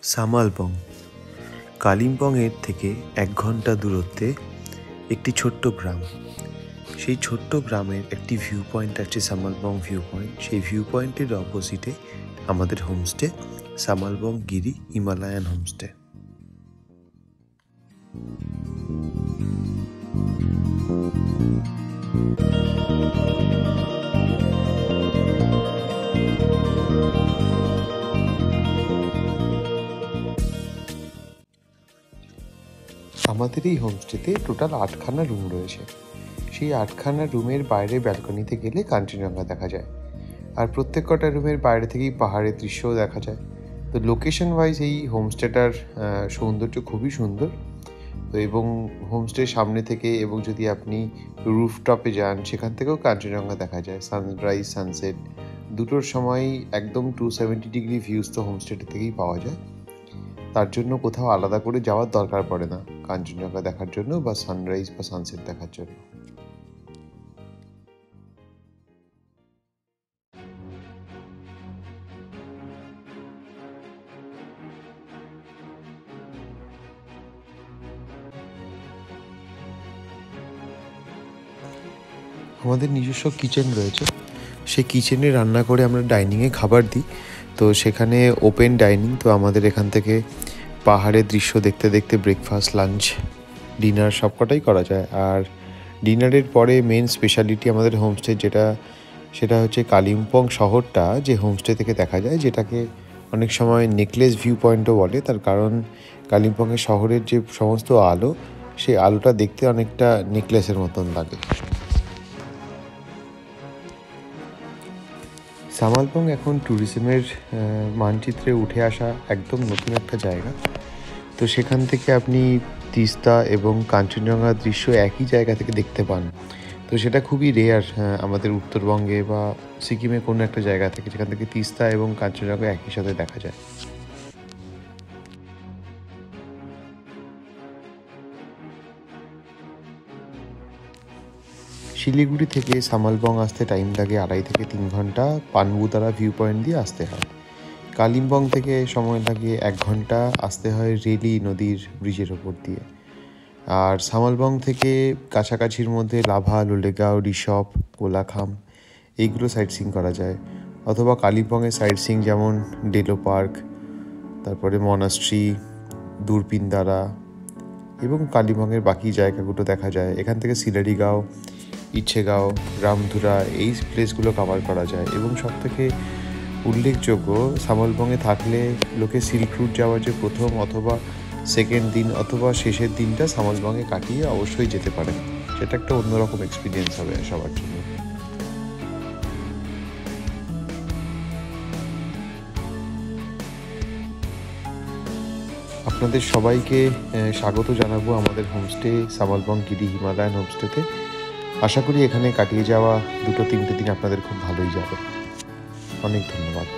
সামালবং কালিম্পংয়ের থেকে 1 ঘন্টা দূরত্বে একটি ছোট্ট গ্রাম। সেই ছোট্ট গ্রামের একটি ভিউ পয়েন্ট আছে, সামালবং ভিউ পয়েন্ট। সেই ভিউ পয়েন্টের অপোজিটে আমাদের হোমস্টে, সামালবং গিরি হিমালয়ান হোমস্টে। আমাদের এই হোমস্টেতে টোটাল 8খানা রুম রয়েছে। সেই 8খানা রুমের বাইরে ব্যালকনিতে গেলে কাঞ্চনজঙ্ঘা দেখা যায়, আর প্রত্যেক কটা রুমের বাইরে থেকেই পাহাড়ের দৃশ্যও দেখা যায়। তো লোকেশন ওয়াইজ এই হোমস্টেটার সৌন্দর্য খুবই সুন্দর। তো এবং হোমস্টের সামনে থেকে এবং যদি আপনি রুফটপে যান সেখান থেকেও কাঞ্চনজঙ্ঘা দেখা যায়। সানরাইজ সানসেট দুটোর সময়ই একদম 270 ডিগ্রি ভিউজ তো হোমস্টেটা থেকেই পাওয়া যায়। তার জন্য কোথাও আলাদা করে যাওয়ার দরকার পড়ে না কাঞ্চনজঙ্ঘা দেখার জন্য বা সানরাইজ বা সানসেট দেখার জন্য। আমাদের নিজস্ব কিচেন রয়েছে। সেই কিচেনে রান্না করে আমরা ডাইনিংয়ে খাবার দিই। তো সেখানে ওপেন ডাইনিং, তো আমাদের এখান থেকে পাহাড়ের দৃশ্য দেখতে দেখতে ব্রেকফাস্ট, লাঞ্চ, ডিনার সবকটাই করা যায়। আর ডিনারের পরে মেন স্পেশালিটি আমাদের হোমস্টে সেটা হচ্ছে কালিম্পং শহরটা যে হোমস্টে থেকে দেখা যায়, যেটাকে অনেক সময় নেকলেস ভিউ পয়েন্টও বলে। তার কারণ কালিম্পংয়ের শহরের যে সমস্ত আলো, সেই আলোটা দেখতে অনেকটা নেকলেসের মতন লাগে। সামালবং এখন ট্যুরিজমের মানচিত্রে উঠে আসা একদম নতুন একটা জায়গা। তো সেখান থেকে আপনি তিস্তা এবং কাঞ্চনজঙ্ঘার দৃশ্য একই জায়গা থেকে দেখতে পান। তো সেটা খুবই রেয়ার আমাদের উত্তরবঙ্গে বা সিকিমে কোনো একটা জায়গা থেকে, যেখান থেকে তিস্তা এবং কাঞ্চনজঙ্ঘা একই সাথে দেখা যায়। শিলিগুড়ি থেকে সামালবং আসতে টাইম লাগে 2.5 থেকে 3 ঘন্টা। পানবুতারা ভিউ পয়েন্ট দিয়ে আসতে হয়। কালিম্পং থেকে সময় লাগে 1 ঘন্টা, আসতে হয় রেলি নদীর ব্রিজের ওপর দিয়ে। আর সামালবং থেকে কাছাকাছির মধ্যে লাভা, লোলেগাঁও, রিসপ, কোলাখাম এইগুলো সাইট সিইং করা যায়। অথবা কালিম্পংয়ের সাইট সিইং যেমন ডেলো পার্ক, তারপরে মনাস্ট্রি, দূরপিনদারা এবং কালিম্পংয়ের বাকি জায়গাগুলো দেখা যায়। এখান থেকে সিলারিগাঁও, ইচ্ছেগাঁও, রামধুরা এই প্লেসগুলো কভার করা যায়। এবং সবথেকে উল্লেখযোগ্য, সামালবংয়ে থাকলে লোকে সিল্ক রুট যাওয়ার যে প্রথম অথবা সেকেন্ড দিন অথবা শেষের দিনটা সামালবংয়ে কাটিয়ে অবশ্যই যেতে পারেন। সেটা একটা অন্যরকম এক্সপিরিয়েন্স হবে সবার জন্য। আপনাদের সবাইকে স্বাগত জানাবো আমাদের হোমস্টে সামালবং গিরি হিমালয়ান হোমস্টেতে। আশা করি এখানে কাটিয়ে যাওয়া 2-3 দিন আপনাদের খুব ভালোই যাবে। অনেক ধন্যবাদ।